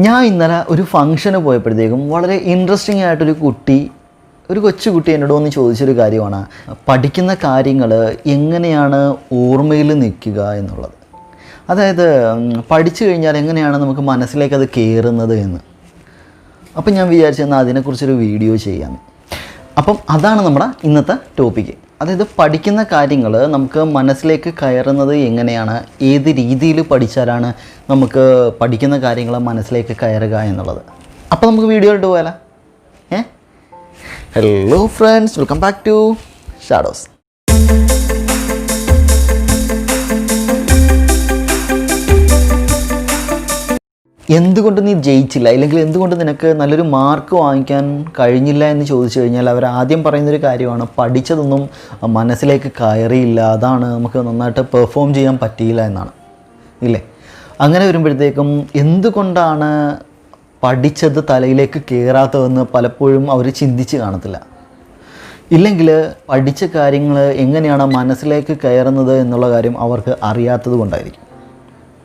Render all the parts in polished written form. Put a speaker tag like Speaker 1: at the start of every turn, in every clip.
Speaker 1: ഞാൻ ഇന്നലെ ഒരു ഫംഗ്ഷന് പോയപ്പോഴത്തേക്കും വളരെ ഇൻട്രസ്റ്റിംഗ് ആയിട്ടൊരു കൊച്ചുകുട്ടി എന്നോട് വന്ന് ചോദിച്ചൊരു കാര്യമാണ്, പഠിക്കുന്ന കാര്യങ്ങൾ എങ്ങനെയാണ് ഓർമ്മയിൽ നിൽക്കുക എന്നുള്ളത്. അതായത് പഠിച്ചു കഴിഞ്ഞാൽ എങ്ങനെയാണ് നമുക്ക് മനസ്സിലേക്ക് അത് കയറുന്നത് എന്ന്. അപ്പം ഞാൻ വിചാരിച്ചെന്നാൽ അതിനെക്കുറിച്ചൊരു വീഡിയോ ചെയ്യാം. അപ്പം അതാണ് നമ്മുടെ ഇന്നത്തെ ടോപ്പിക്ക്. അതായത് പഠിക്കുന്ന കാര്യങ്ങൾ നമുക്ക് മനസ്സിലേക്ക് കയറുന്നത് എങ്ങനെയാണ്, ഏത് രീതിയിൽ പഠിച്ചാലാണ് നമുക്ക് പഠിക്കുന്ന കാര്യങ്ങൾ മനസ്സിലേക്ക് കയറുക എന്നുള്ളത്. അപ്പോൾ നമുക്ക് വീഡിയോയിലോട്ട് പോയാലോ? Hello friends, welcome back to Shadows. എന്തുകൊണ്ട് നീ ജയിച്ചില്ല, അല്ലെങ്കിൽ എന്തുകൊണ്ട് നിനക്ക് നല്ലൊരു മാർക്ക് വാങ്ങിക്കാൻ കഴിഞ്ഞില്ല എന്ന് ചോദിച്ചു കഴിഞ്ഞാൽ അവർ ആദ്യം പറയുന്നൊരു കാര്യമാണ്, പഠിച്ചതൊന്നും മനസ്സിലേക്ക് കയറിയില്ല, അതാണ് നമുക്ക് നന്നായിട്ട് പെർഫോം ചെയ്യാൻ പറ്റിയില്ല എന്നാണ്, ഇല്ലേ? അങ്ങനെ വരുമ്പോഴത്തേക്കും എന്തുകൊണ്ടാണ് പഠിച്ചത് തലയിലേക്ക് കയറാത്തതെന്ന് പലപ്പോഴും അവർ ചിന്തിച്ച് കാണത്തില്ല. ഇല്ലെങ്കിൽ പഠിച്ച കാര്യങ്ങൾ എങ്ങനെയാണ് മനസ്സിലേക്ക് കയറുന്നത് എന്നുള്ള കാര്യം അവർക്ക് അറിയാത്തത് കൊണ്ടായിരിക്കും.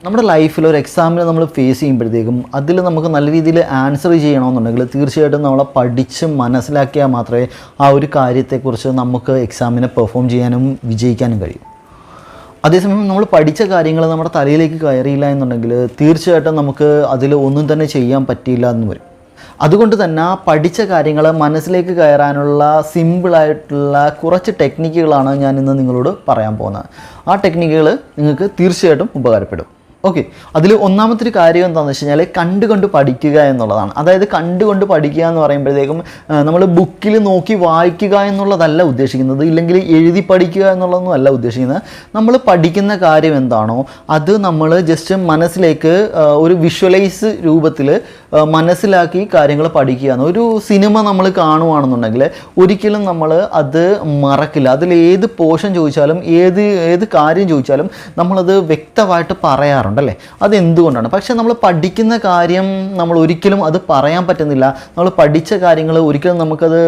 Speaker 1: നമ്മുടെ ലൈഫിൽ ഒരു എക്സാമിന് നമ്മൾ ഫേസ് ചെയ്യുമ്പോഴത്തേക്കും അതിൽ നമുക്ക് നല്ല രീതിയിൽ ആൻസർ ചെയ്യണമെന്നുണ്ടെങ്കിൽ തീർച്ചയായിട്ടും നമ്മളെ പഠിച്ച് മനസ്സിലാക്കിയാൽ മാത്രമേ ആ ഒരു കാര്യത്തെക്കുറിച്ച് നമുക്ക് എക്സാമിനെ പെർഫോം ചെയ്യാനും വിജയിക്കാനും കഴിയും. അതേസമയം നമ്മൾ പഠിച്ച കാര്യങ്ങൾ നമ്മുടെ തലയിലേക്ക് കയറിയില്ല എന്നുണ്ടെങ്കിൽ തീർച്ചയായിട്ടും നമുക്ക് അതിൽ ഒന്നും തന്നെ ചെയ്യാൻ പറ്റിയില്ല എന്ന് വരും. അതുകൊണ്ട് തന്നെ പഠിച്ച കാര്യങ്ങൾ മനസ്സിലേക്ക് കയറാനുള്ള സിമ്പിളായിട്ടുള്ള കുറച്ച് ടെക്നിക്കുകളാണ് ഞാൻ ഇന്ന് നിങ്ങളോട് പറയാൻ പോകുന്നത്. ആ ടെക്നിക്കുകൾ നിങ്ങൾക്ക് തീർച്ചയായിട്ടും ഉപകാരപ്പെടും. ഓക്കെ, അതിൽ ഒന്നാമത്തെ ഒരു കാര്യം എന്താണെന്ന് വെച്ച് കഴിഞ്ഞാൽ കണ്ടുകൊണ്ട് പഠിക്കുക എന്നുള്ളതാണ്. അതായത് കണ്ടുകൊണ്ട് പഠിക്കുക എന്ന് പറയുമ്പോഴത്തേക്കും നമ്മൾ ബുക്കിൽ നോക്കി വായിക്കുക എന്നുള്ളതല്ല ഉദ്ദേശിക്കുന്നത്, ഇല്ലെങ്കിൽ എഴുതി പഠിക്കുക എന്നുള്ളതൊന്നും അല്ല ഉദ്ദേശിക്കുന്നത്. നമ്മൾ പഠിക്കുന്ന കാര്യം എന്താണോ അത് നമ്മൾ ജസ്റ്റ് മനസ്സിലേക്ക് ഒരു വിഷ്വലൈസ് രൂപത്തിൽ മനസ്സിലാക്കി കാര്യങ്ങൾ പഠിക്കുക. ഒരു സിനിമ നമ്മൾ കാണുകയാണെന്നുണ്ടെങ്കിൽ ഒരിക്കലും നമ്മൾ അത് മറക്കില്ല. അതിൽ ഏത് പോർഷൻ ചോദിച്ചാലും ഏത് കാര്യം ചോദിച്ചാലും നമ്മളത് വ്യക്തമായിട്ട് പറയാറുണ്ട്, അല്ലേ? അതെന്തുകൊണ്ടാണ്? പക്ഷേ നമ്മൾ പഠിക്കുന്ന കാര്യം നമ്മൾ ഒരിക്കലും അത് പറയാൻ പറ്റുന്നില്ല, നമ്മൾ പഠിച്ച കാര്യങ്ങൾ ഒരിക്കലും നമുക്കത്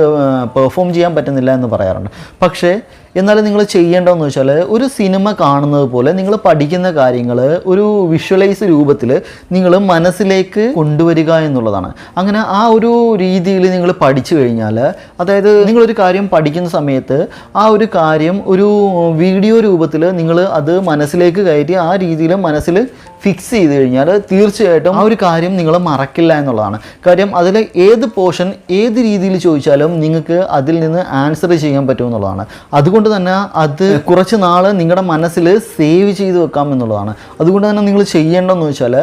Speaker 1: പെർഫോം ചെയ്യാൻ പറ്റുന്നില്ല എന്ന് പറയാറുണ്ട്. പക്ഷേ എന്നാലും നിങ്ങൾ ചെയ്യേണ്ടതെന്ന് വെച്ചാൽ ഒരു സിനിമ കാണുന്നത് പോലെ നിങ്ങൾ പഠിക്കുന്ന കാര്യങ്ങൾ ഒരു വിഷ്വലൈസ് രൂപത്തിൽ നിങ്ങൾ മനസ്സിലേക്ക് കൊണ്ടുവരിക എന്നുള്ളതാണ്. അങ്ങനെ ആ ഒരു രീതിയിൽ നിങ്ങൾ പഠിച്ചു കഴിഞ്ഞാൽ, അതായത് നിങ്ങളൊരു കാര്യം പഠിക്കുന്ന സമയത്ത് ആ ഒരു കാര്യം ഒരു വീഡിയോ രൂപത്തിൽ നിങ്ങൾ അത് മനസ്സിലേക്ക് കയറ്റി ആ രീതിയിൽ മനസ്സിൽ ഫിക്സ് ചെയ്ത് കഴിഞ്ഞാൽ തീർച്ചയായിട്ടും ആ ഒരു കാര്യം നിങ്ങൾ മറക്കില്ല എന്നുള്ളതാണ്. കാര്യം അതിൽ ഏത് പോർഷൻ ഏത് രീതിയിൽ ചോദിച്ചാലും നിങ്ങൾക്ക് അതിൽ നിന്ന് ആൻസർ ചെയ്യാൻ പറ്റുമെന്നുള്ളതാണ്. അതുകൊണ്ട് തന്നെ അത് കുറച്ച് നാൾ നിങ്ങളുടെ മനസ്സിൽ സേവ് ചെയ്ത് വെക്കാം എന്നുള്ളതാണ്. അതുകൊണ്ട് തന്നെ നിങ്ങൾ ചെയ്യേണ്ടതെന്ന് വെച്ചാൽ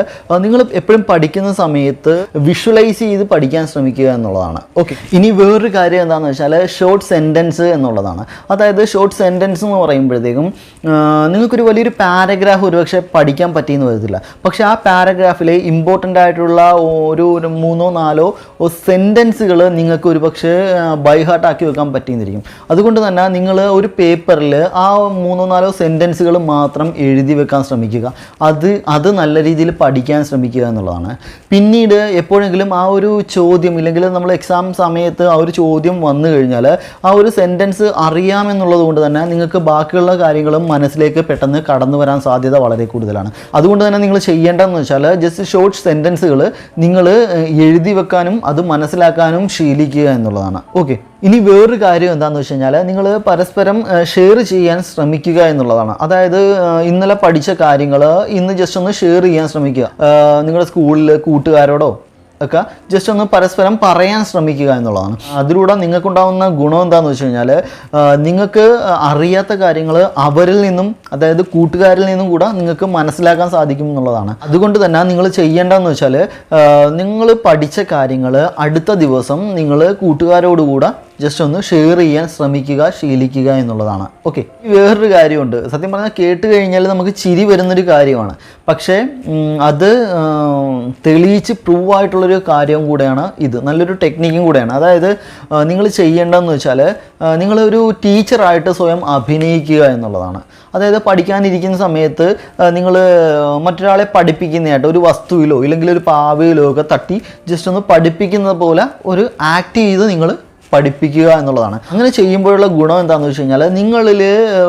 Speaker 1: നിങ്ങൾ എപ്പോഴും പഠിക്കുന്ന സമയത്ത് വിഷ്വലൈസ് ചെയ്ത് പഠിക്കാൻ ശ്രമിക്കുക എന്നുള്ളതാണ്. ഓക്കെ, ഇനി വേറൊരു കാര്യം എന്താണെന്ന് വെച്ചാൽ ഷോർട്ട് സെൻറ്റൻസ് എന്നുള്ളതാണ്. അതായത് ഷോർട്ട് സെൻറ്റൻസ് എന്ന് പറയുമ്പോഴത്തേക്കും നിങ്ങൾക്കൊരു വലിയൊരു പാരഗ്രാഫ് ഒരുപക്ഷെ പഠിക്കാൻ പറ്റിയെന്ന് വരത്തില്ല, പക്ഷേ ആ പാരഗ്രാഫിൽ ഇമ്പോർട്ടൻ്റ് ആയിട്ടുള്ള ഒരു 3-4 സെൻറ്റൻസുകൾ നിങ്ങൾക്ക് ഒരുപക്ഷെ ബൈ ഹാർട്ട് ആക്കി വെക്കാൻ പറ്റിയെന്നിരിക്കും. അതുകൊണ്ട് തന്നെ നിങ്ങൾ ഒരു പേപ്പറിൽ ആ 3-4 സെൻറ്റൻസുകൾ മാത്രം എഴുതി വെക്കാൻ ശ്രമിക്കുക. അത് നല്ല രീതിയിൽ പഠിക്കാൻ ശ്രമിക്കുക എന്നുള്ളതാണ്. പിന്നീട് എപ്പോഴെങ്കിലും ആ ഒരു ചോദ്യം, ഇല്ലെങ്കിൽ നമ്മൾ എക്സാം സമയത്ത് ആ ഒരു ചോദ്യം വന്നു കഴിഞ്ഞാൽ ആ ഒരു സെൻറ്റൻസ് അറിയാമെന്നുള്ളത് കൊണ്ട് തന്നെ നിങ്ങൾക്ക് ബാക്കിയുള്ള കാര്യങ്ങളും മനസ്സിലേക്ക് പെട്ടെന്ന് കടന്നു വരാൻ സാധ്യത വളരെ കൂടുതലാണ്. അതുകൊണ്ട് തന്നെ നിങ്ങൾ ചെയ്യേണ്ടതെന്ന് വെച്ചാൽ ജസ്റ്റ് ഷോർട്ട് സെൻറ്റൻസുകൾ നിങ്ങൾ എഴുതി വെക്കാനും അത് മനസ്സിലാക്കാനും ശീലിക്കുക എന്നുള്ളതാണ്. ഓക്കെ, ഇനി വേറൊരു കാര്യം എന്താണെന്ന് വെച്ച് കഴിഞ്ഞാൽ നിങ്ങൾ പരസ്പരം ഷെയർ ചെയ്യാൻ ശ്രമിക്കുക എന്നുള്ളതാണ്. അതായത് ഇന്നലെ പഠിച്ച കാര്യങ്ങൾ ഇന്ന് ജസ്റ്റ് ഒന്ന് ഷെയർ ചെയ്യാൻ ശ്രമിക്കുക. നിങ്ങളുടെ സ്കൂളിൽ കൂട്ടുകാരോടോ ഒക്കെ ജസ്റ്റ് ഒന്ന് പരസ്പരം പറയാൻ ശ്രമിക്കുക എന്നുള്ളതാണ്. അതിലൂടെ നിങ്ങൾക്കുണ്ടാകുന്ന ഗുണം എന്താണെന്ന് വെച്ച് കഴിഞ്ഞാൽ നിങ്ങൾക്ക് അറിയാത്ത കാര്യങ്ങൾ അവരിൽ നിന്നും, അതായത് കൂട്ടുകാരിൽ നിന്നും കൂടെ നിങ്ങൾക്ക് മനസ്സിലാക്കാൻ സാധിക്കും എന്നുള്ളതാണ്. അതുകൊണ്ട് തന്നെ നിങ്ങൾ ചെയ്യേണ്ടതെന്ന് വെച്ചാൽ നിങ്ങൾ പഠിച്ച കാര്യങ്ങൾ അടുത്ത ദിവസം നിങ്ങൾ കൂട്ടുകാരോടുകൂടെ ജസ്റ്റ് ഒന്ന് ഷെയർ ചെയ്യാൻ ശ്രമിക്കുക, ശീലിക്കുക എന്നുള്ളതാണ്. ഓക്കെ, വേറൊരു കാര്യമുണ്ട്. സത്യം പറഞ്ഞാൽ കേട്ട് കഴിഞ്ഞാൽ നമുക്ക് ചിരി വരുന്നൊരു കാര്യമാണ്, പക്ഷേ അത് തെളിയിച്ച് പ്രൂവ് ആയിട്ടുള്ളൊരു കാര്യവും കൂടെയാണ് ഇത്, നല്ലൊരു ടെക്നിക്കും കൂടെയാണ്. അതായത് നിങ്ങൾ ചെയ്യേണ്ടതെന്ന് വെച്ചാൽ നിങ്ങളൊരു ടീച്ചറായിട്ട് സ്വയം അഭിനയിക്കുക എന്നുള്ളതാണ്. അതായത് പഠിക്കാനിരിക്കുന്ന സമയത്ത് നിങ്ങൾ മറ്റൊരാളെ പഠിപ്പിക്കുന്നതായിട്ട് ഒരു വസ്തുവിലോ ഇല്ലെങ്കിൽ ഒരു പാവയിലോ ഒക്കെ തട്ടി ജസ്റ്റ് ഒന്ന് പഠിപ്പിക്കുന്നത് പോലെ ഒരു ആക്ട് ചെയ്ത് നിങ്ങൾ പഠിപ്പിക്കുക എന്നുള്ളതാണ്. അങ്ങനെ ചെയ്യുമ്പോഴുള്ള ഗുണം എന്താണെന്ന് വെച്ച് കഴിഞ്ഞാൽ നിങ്ങളിൽ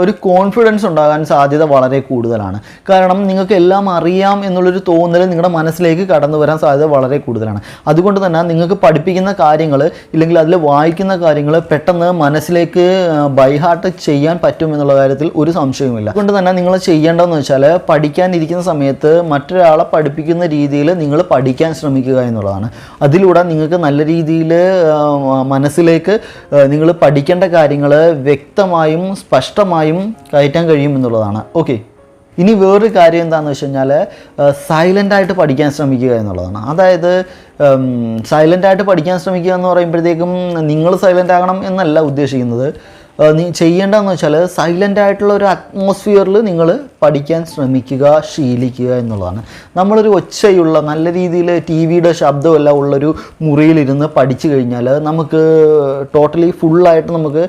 Speaker 1: ഒരു കോൺഫിഡൻസ് ഉണ്ടാകാൻ സാധ്യത വളരെ കൂടുതലാണ്. കാരണം നിങ്ങൾക്ക് എല്ലാം അറിയാം എന്നുള്ളൊരു തോന്നൽ നിങ്ങളുടെ മനസ്സിലേക്ക് കടന്നു വരാൻ സാധ്യത വളരെ കൂടുതലാണ്. അതുകൊണ്ട് തന്നെ നിങ്ങൾക്ക് പഠിപ്പിക്കുന്ന കാര്യങ്ങൾ ഇല്ലെങ്കിൽ അതിൽ വായിക്കുന്ന കാര്യങ്ങൾ പെട്ടെന്ന് മനസ്സിലേക്ക് ബൈഹാർട്ട് ചെയ്യാൻ പറ്റും എന്നുള്ള കാര്യത്തിൽ ഒരു സംശയവുമില്ല. അതുകൊണ്ട് തന്നെ നിങ്ങൾ ചെയ്യേണ്ടതെന്ന് വെച്ചാൽ പഠിക്കാനിരിക്കുന്ന സമയത്ത് മറ്റൊരാളെ പഠിപ്പിക്കുന്ന രീതിയിൽ നിങ്ങൾ പഠിക്കാൻ ശ്രമിക്കുക എന്നുള്ളതാണ്. അതിലൂടെ നിങ്ങൾക്ക് നല്ല രീതിയിൽ മനസ്സിലേക്ക് നിങ്ങൾ പഠിക്കേണ്ട കാര്യങ്ങൾ വ്യക്തമായും സ്പഷ്ടമായും കയറ്റാൻ കഴിയും എന്നുള്ളതാണ്. ഓക്കെ, ഇനി വേറൊരു കാര്യം എന്താണെന്ന് വെച്ച് കഴിഞ്ഞാൽ സൈലൻ്റായിട്ട് പഠിക്കാൻ ശ്രമിക്കുക എന്നുള്ളതാണ്. അതായത് സൈലൻ്റായിട്ട് പഠിക്കാൻ ശ്രമിക്കുക എന്ന് പറയുമ്പോഴത്തേക്കും നിങ്ങൾ സൈലൻ്റ് ആകണം എന്നല്ല ഉദ്ദേശിക്കുന്നത്. നീ ചെയ്യേണ്ടതെന്ന് വെച്ചാൽ സൈലൻ്റ് ആയിട്ടുള്ള ഒരു അറ്റ്മോസ്ഫിയറിൽ നിങ്ങൾ പഠിക്കാൻ ശ്രമിക്കുക, ശീലിക്കുക എന്നുള്ളതാണ്. നമ്മളൊരു ഒച്ചയുള്ള നല്ല രീതിയിൽ ടി വിയുടെ ശബ്ദമെല്ലാം ഉള്ളൊരു മുറിയിലിരുന്ന് പഠിച്ചു കഴിഞ്ഞാൽ നമുക്ക് ടോട്ടലി ഫുള്ളായിട്ട് നമുക്ക്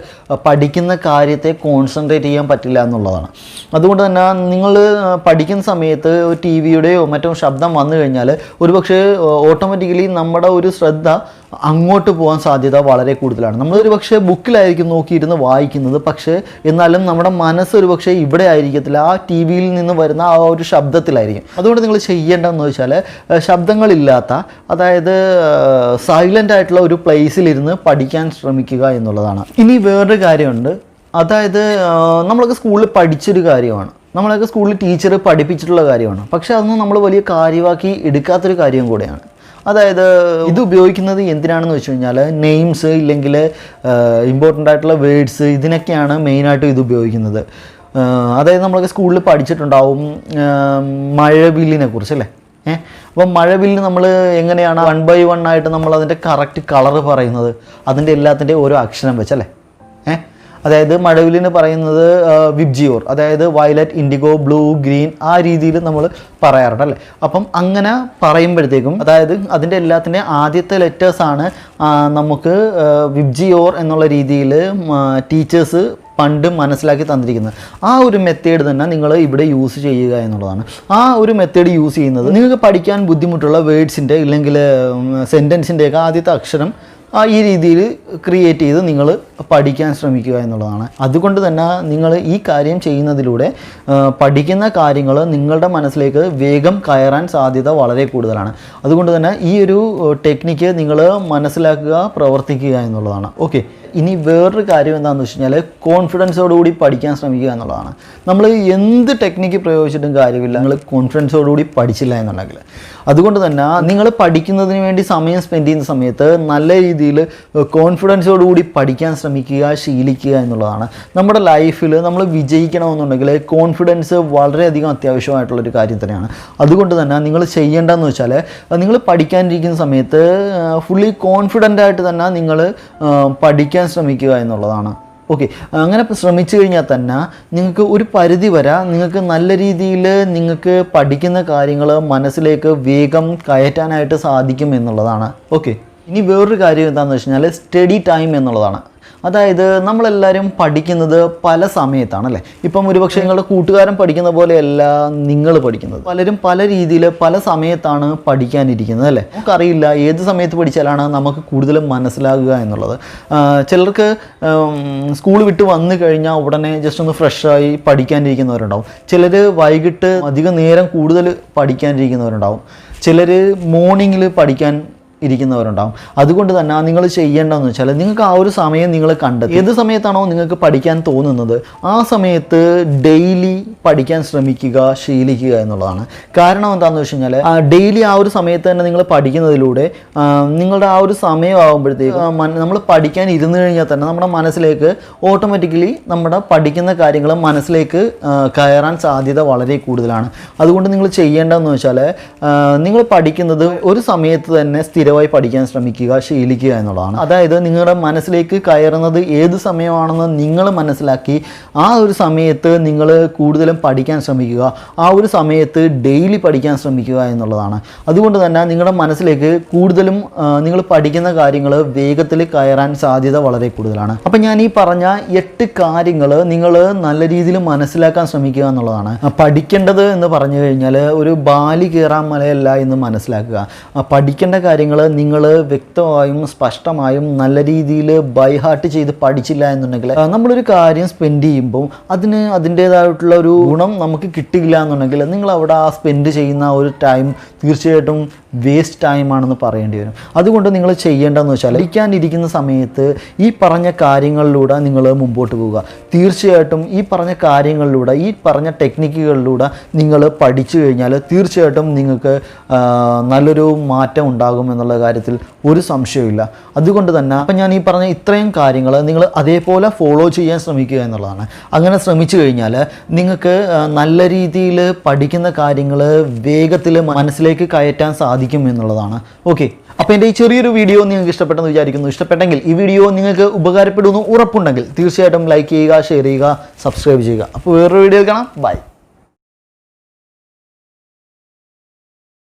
Speaker 1: പഠിക്കുന്ന കാര്യത്തെ കോൺസെൻട്രേറ്റ് ചെയ്യാൻ പറ്റില്ല എന്നുള്ളതാണ്. അതുകൊണ്ട് തന്നെ നിങ്ങൾ പഠിക്കുന്ന സമയത്ത് ടി വിയുടെയോ മറ്റോ ശബ്ദം വന്നു കഴിഞ്ഞാൽ ഒരുപക്ഷെ ഓട്ടോമാറ്റിക്കലി നമ്മുടെ ഒരു ശ്രദ്ധ അങ്ങോട്ട് പോകാൻ സാധ്യത വളരെ കൂടുതലാണ്. നമ്മളൊരു പക്ഷേ ബുക്കിലായിരിക്കും നോക്കിയിരുന്ന് വായിക്കുന്നത്, പക്ഷേ എന്നാലും നമ്മുടെ മനസ്സ് ഒരു പക്ഷേ ഇവിടെ ആയിരിക്കത്തില്ല, ആ ടി വിയിൽ നിന്ന് വരുന്ന ആ ഒരു ശബ്ദത്തിലായിരിക്കും. അതുകൊണ്ട് നിങ്ങൾ ചെയ്യേണ്ടതെന്ന് വെച്ചാൽ ശബ്ദങ്ങളില്ലാത്ത, അതായത് സൈലൻ്റ് ആയിട്ടുള്ള ഒരു പ്ലേസിലിരുന്ന് പഠിക്കാൻ ശ്രമിക്കുക എന്നുള്ളതാണ്. ഇനി വേറൊരു കാര്യമുണ്ട്, അതായത് നമ്മളൊക്കെ സ്കൂളിൽ പഠിച്ചൊരു കാര്യമാണ്, നമ്മളൊക്കെ സ്കൂളിൽ ടീച്ചർ പഠിപ്പിച്ചിട്ടുള്ള കാര്യമാണ്, പക്ഷേ അതൊന്നും നമ്മൾ വലിയ കാര്യമാക്കി എടുക്കാത്തൊരു കാര്യം കൂടെയാണ്. അതായത് ഇത് ഉപയോഗിക്കുന്നത് എന്തിനാണെന്ന് വെച്ച് കഴിഞ്ഞാൽ നെയിംസ് ഇല്ലെങ്കിൽ ഇമ്പോർട്ടൻ്റ് ആയിട്ടുള്ള വേർഡ്സ് ഇതിനൊക്കെയാണ് മെയിനായിട്ടും ഇത് ഉപയോഗിക്കുന്നത്. അതായത് നമ്മളൊക്കെ സ്കൂളിൽ പഠിച്ചിട്ടുണ്ടാവും മഴവില്ലിനെ കുറിച്ചല്ലേ. അപ്പം മഴവില്ല് നമ്മൾ എങ്ങനെയാണ് 1 by 1 ആയിട്ട് നമ്മൾ അതിൻ്റെ കറക്റ്റ് കളറ് പറയുന്നത്, അതിൻ്റെ എല്ലാത്തിൻ്റെയും ഓരോ അക്ഷരം വെച്ചല്ലേ. അതായത് മഴവില്ലിന് പറയുന്നത് വിബ്ജിയോർ, അതായത് വയലറ്റ്, ഇൻഡിഗോ, ബ്ലൂ, ഗ്രീൻ, ആ രീതിയിൽ നമ്മൾ പറയാറുണ്ട് അല്ലേ. അപ്പം അങ്ങനെ പറയുമ്പോഴത്തേക്കും അതായത് അതിൻ്റെ എല്ലാത്തിൻ്റെ ആദ്യത്തെ ലെറ്റേഴ്സാണ് നമുക്ക് വിബ്ജിയോർ എന്നുള്ള രീതിയിൽ ടീച്ചേഴ്സ് പണ്ട് മനസ്സിലാക്കി തന്നിരിക്കുന്നത്. ആ ഒരു മെത്തേഡ് തന്നെ നിങ്ങൾ ഇവിടെ യൂസ് ചെയ്യുക എന്നുള്ളതാണ്. ആ ഒരു മെത്തേഡ് യൂസ് ചെയ്യുന്നത് നിങ്ങൾക്ക് പഠിക്കാൻ ബുദ്ധിമുട്ടുള്ള വേർഡ്സിൻ്റെ ഇല്ലെങ്കിൽ സെൻറ്റൻസിൻ്റെയൊക്കെ ആദ്യത്തെ അക്ഷരം ഈ രീതിയിൽ ക്രിയേറ്റ് ചെയ്ത് നിങ്ങൾ പഠിക്കാൻ ശ്രമിക്കുക എന്നുള്ളതാണ്. അതുകൊണ്ട് തന്നെ നിങ്ങൾ ഈ കാര്യം ചെയ്യുന്നതിലൂടെ പഠിക്കുന്ന കാര്യങ്ങൾ നിങ്ങളുടെ മനസ്സിലേക്ക് വേഗം കയറാൻ സാധ്യത വളരെ കൂടുതലാണ്. അതുകൊണ്ട് തന്നെ ഈ ഒരു ടെക്നിക്ക് നിങ്ങൾ മനസ്സിലാക്കുക, പ്രവർത്തിക്കുക എന്നുള്ളതാണ്. ഓക്കെ, ഇനി വേറൊരു കാര്യം എന്താണെന്ന് വെച്ച് കഴിഞ്ഞാൽ കോൺഫിഡൻസോടുകൂടി പഠിക്കാൻ ശ്രമിക്കുക എന്നുള്ളതാണ്. നമ്മൾ എന്ത് ടെക്നിക്ക് പ്രയോഗിച്ചിട്ടും കാര്യമില്ല നിങ്ങൾ കോൺഫിഡൻസോടുകൂടി പഠിച്ചില്ല എന്നുണ്ടെങ്കിൽ. അതുകൊണ്ട് തന്നെ നിങ്ങൾ പഠിക്കുന്നതിന് വേണ്ടി സമയം സ്പെൻഡ് ചെയ്യുന്ന സമയത്ത് നല്ല രീതിയിൽ കോൺഫിഡൻസോടുകൂടി പഠിക്കാൻ ശ്രമിക്കുക, ശീലിക്കുക എന്നുള്ളതാണ്. നമ്മുടെ ലൈഫിൽ നമ്മൾ വിജയിക്കണമെന്നുണ്ടെങ്കിൽ കോൺഫിഡൻസ് വളരെയധികം അത്യാവശ്യമായിട്ടുള്ളൊരു കാര്യം തന്നെയാണ്. അതുകൊണ്ട് തന്നെ നിങ്ങൾ ചെയ്യേണ്ടതെന്ന് വെച്ചാൽ നിങ്ങൾ പഠിക്കാനിരിക്കുന്ന സമയത്ത് ഫുള്ളി കോൺഫിഡൻ്റ് ആയിട്ട് തന്നെ നിങ്ങൾ പഠിക്കാൻ ശ്രമിക്കുക എന്നുള്ളതാണ്. ഓക്കെ, അങ്ങനെ ശ്രമിച്ചു കഴിഞ്ഞാൽ തന്നെ നിങ്ങൾക്ക് ഒരു പരിധി വരെ നിങ്ങൾക്ക് നല്ല രീതിയിൽ നിങ്ങൾക്ക് പഠിക്കുന്ന കാര്യങ്ങൾ മനസ്സിലേക്ക് വേഗം കയറ്റാനായിട്ട് സാധിക്കും എന്നുള്ളതാണ്. ഓക്കെ, ഇനി വേറൊരു കാര്യം എന്താണെന്ന് വെച്ച് കഴിഞ്ഞാൽ സ്റ്റഡി ടൈം എന്നുള്ളതാണ്. അതായത് നമ്മളെല്ലാവരും പഠിക്കുന്നത് പല സമയത്താണല്ലേ. ഇപ്പം ഒരുപക്ഷെ നിങ്ങളുടെ കൂട്ടുകാരൻ പഠിക്കുന്ന പോലെയല്ല നിങ്ങൾ പഠിക്കുന്നത്. പലരും പല രീതിയിൽ പല സമയത്താണ് പഠിക്കാനിരിക്കുന്നത് അല്ലേ. നമുക്കറിയില്ല ഏത് സമയത്ത് പഠിച്ചാലാണ് നമുക്ക് കൂടുതലും മനസ്സിലാകുക എന്നുള്ളത്. ചിലർക്ക് സ്കൂൾ വിട്ട് വന്നു കഴിഞ്ഞാൽ ഉടനെ ജസ്റ്റ് ഒന്ന് ഫ്രഷായി പഠിക്കാനിരിക്കുന്നവരുണ്ടാവും. ചിലർ വൈകിട്ട് അധികം നേരം കൂടുതൽ പഠിക്കാനിരിക്കുന്നവരുണ്ടാവും. ചിലർ മോർണിംഗിൽ പഠിക്കാൻ ഇരിക്കുന്നവരുണ്ടാവും. അതുകൊണ്ട് തന്നെ നിങ്ങൾ ചെയ്യേണ്ടതെന്ന് വെച്ചാൽ നിങ്ങൾക്ക് ആ ഒരു സമയം നിങ്ങൾ കണ്ടെത്തി ഏത് സമയത്താണോ നിങ്ങൾക്ക് പഠിക്കാൻ തോന്നുന്നത് ആ സമയത്ത് ഡെയിലി പഠിക്കാൻ ശ്രമിക്കുക, ശീലിക്കുക എന്നുള്ളതാണ്. കാരണം എന്താണെന്ന് വെച്ച് കഴിഞ്ഞാൽ ഡെയിലി ആ ഒരു സമയത്ത് തന്നെ നിങ്ങൾ പഠിക്കുന്നതിലൂടെ നിങ്ങളുടെ ആ ഒരു സമയമാകുമ്പോഴത്തേക്ക് നമ്മൾ പഠിക്കാൻ ഇരുന്ന് കഴിഞ്ഞാൽ തന്നെ നമ്മുടെ മനസ്സിലേക്ക് ഓട്ടോമാറ്റിക്കലി നമ്മുടെ പഠിക്കുന്ന കാര്യങ്ങൾ മനസ്സിലേക്ക് കയറാൻ സാധ്യത വളരെ കൂടുതലാണ്. അതുകൊണ്ട് നിങ്ങൾ ചെയ്യേണ്ടതെന്ന് വെച്ചാൽ നിങ്ങൾ പഠിക്കുന്നത് ഒരു സമയത്ത് തന്നെ സ്ഥിരമായി പഠിക്കാൻ ശ്രമിക്കുക, ശീലിക്കുക എന്നുള്ളതാണ്. അതായത് നിങ്ങളുടെ മനസ്സിലേക്ക് കയറുന്നത് ഏത് സമയമാണെന്ന് നിങ്ങൾ മനസ്സിലാക്കി ആ ഒരു സമയത്ത് നിങ്ങൾ കൂടുതലും പഠിക്കാൻ ശ്രമിക്കുക. ആ ഒരു സമയത്ത് ഡെയിലി പഠിക്കാൻ ശ്രമിക്കുക എന്നുള്ളതാണ്. അതുകൊണ്ട് തന്നെ നിങ്ങളുടെ മനസ്സിലേക്ക് കൂടുതലും നിങ്ങൾ പഠിക്കുന്ന കാര്യങ്ങൾ വേഗത്തിൽ കയറാൻ സാധ്യത വളരെ കൂടുതലാണ്. അപ്പം ഞാൻ ഈ പറഞ്ഞ 8 കാര്യങ്ങൾ നിങ്ങൾ നല്ല രീതിയിൽ മനസ്സിലാക്കാൻ ശ്രമിക്കുക എന്നുള്ളതാണ്. പഠിക്കേണ്ടത് എന്ന് പറഞ്ഞു കഴിഞ്ഞാൽ ഒരു ബാലി കയറാൻ മലയല്ല എന്ന് മനസ്സിലാക്കുക. പഠിക്കേണ്ട കാര്യങ്ങൾ കാര്യങ്ങൾ നിങ്ങൾ വ്യക്തമായും സ്പഷ്ടമായും നല്ല രീതിയിൽ ബൈ ഹാർട്ട് ചെയ്ത് പഠിച്ചില്ല എന്നുണ്ടെങ്കിൽ നമ്മളൊരു കാര്യം സ്പെൻഡ് ചെയ്യുമ്പോൾ അതിന് അതിൻ്റേതായിട്ടുള്ള ഒരു ഗുണം നമുക്ക് കിട്ടിയില്ല എന്നുണ്ടെങ്കിൽ നിങ്ങൾ അവിടെ ആ സ്പെൻഡ് ചെയ്യുന്ന ഒരു ടൈം തീർച്ചയായിട്ടും വേസ്റ്റ് ടൈമാണെന്ന് പറയേണ്ടി വരും. അതുകൊണ്ട് നിങ്ങൾ ചെയ്യേണ്ടതെന്ന് വെച്ചാൽ പഠിക്കാനിരിക്കുന്ന സമയത്ത് ഈ പറഞ്ഞ കാര്യങ്ങളിലൂടെ നിങ്ങൾ മുമ്പോട്ട് പോവുക. തീർച്ചയായിട്ടും ഈ പറഞ്ഞ കാര്യങ്ങളിലൂടെ ഈ പറഞ്ഞ ടെക്നിക്കുകളിലൂടെ നിങ്ങൾ പഠിച്ചു കഴിഞ്ഞാൽ തീർച്ചയായിട്ടും നിങ്ങൾക്ക് നല്ലൊരു മാറ്റം ഉണ്ടാകും എന്നുള്ള കാര്യത്തിൽ ഒരു സംശയമില്ല. അതുകൊണ്ട് തന്നെ അപ്പം ഞാൻ ഈ പറഞ്ഞ ഇത്രയും കാര്യങ്ങൾ നിങ്ങൾ അതേപോലെ ഫോളോ ചെയ്യാൻ ശ്രമിക്കുക എന്നുള്ളതാണ്. അങ്ങനെ ശ്രമിച്ചു കഴിഞ്ഞാൽ നിങ്ങൾക്ക് നല്ല രീതിയിൽ പഠിക്കുന്ന കാര്യങ്ങൾ വേഗത്തിൽ മനസ്സിലേക്ക് കയറ്റാൻ സാധിക്കും എന്നുള്ളതാണ്. ഓക്കെ, അപ്പോൾ എൻ്റെ ഈ ചെറിയൊരു വീഡിയോ നിങ്ങൾക്ക് ഇഷ്ടപ്പെട്ടെന്ന് വിചാരിക്കുന്നു. ഇഷ്ടപ്പെട്ടെങ്കിൽ ഈ വീഡിയോ നിങ്ങൾക്ക് ഉപകാരപ്പെടുമെന്ന് ഉറപ്പുണ്ടെങ്കിൽ തീർച്ചയായിട്ടും ലൈക്ക് ചെയ്യുക, ഷെയർ ചെയ്യുക, സബ്സ്ക്രൈബ് ചെയ്യുക. അപ്പോൾ വേറൊരു വീഡിയോ കാണാം. ബൈ.